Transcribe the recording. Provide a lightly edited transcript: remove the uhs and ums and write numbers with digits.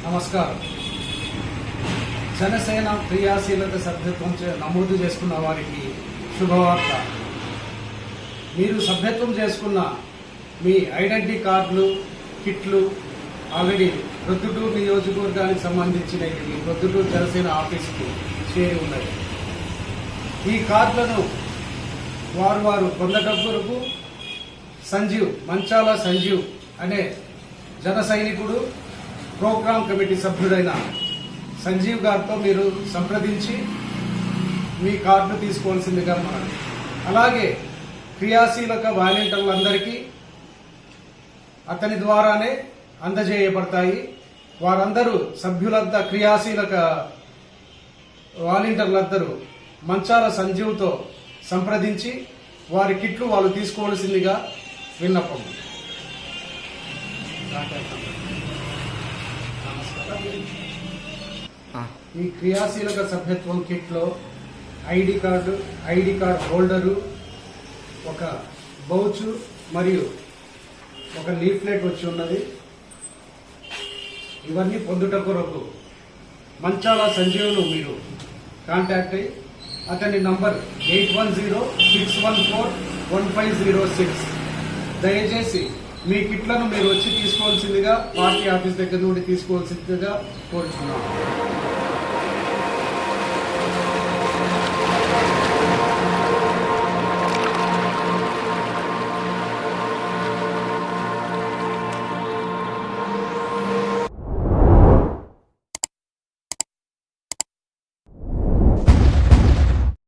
నమస్కారం. జనసేన క్రియాశీలక సభ్యత్వం నమోదు చేసుకున్న వారికి శుభవార్త. మీరు సభ్యత్వం చేసుకున్న మీ ఐడెంటిటీ కార్డులు, కిట్లు ఆల్రెడీ ప్రొద్దుటూరు నియోజకవర్గానికి సంబంధించిన ప్రొద్దుటూరు జనసేన ఆఫీస్కి చేరి ఉన్నది. ఈ కార్డులను వారు పొందడం కొరకు మంచాల సంజీవ్ అనే జన సైనికుడు, ప్రోగ్రాం కమిటీ సభ్యుడైన సంజీవ్ గారితో మీరు సంప్రదించి మీ కార్డు తీసుకోవాల్సిందిగా మనం. అలాగే క్రియాశీలక వాలంటీర్లందరికీ అతని ద్వారానే అందజేయబడతాయి. వారందరూ సభ్యులంతా క్రియాశీలక వాలంటీర్లందరూ మంచాల సంజీవ్తో సంప్రదించి వారి కిట్లు వాళ్ళు తీసుకోవాల్సిందిగా విన్నపం. ఈ క్రియాశీలక సభ్యత్వం కిట్లో ఐడి కార్డు హోల్డరు, ఒక బౌచు మరియు ఒక లీఫ్లెట్ వచ్చి ఉన్నది. ఇవన్నీ పొందుట కొరకు మంచాల సంజీవ్ను మీరు కాంటాక్ట్ అయ్యి అతని నంబర్ 8106141506. దయచేసి మీ కిట్లను మీరు వచ్చి తీసుకోవాల్సిందిగా పార్టీ ఆఫీస్ దగ్గర నుండి తీసుకోవాల్సిందిగా కోరుచున్నాను.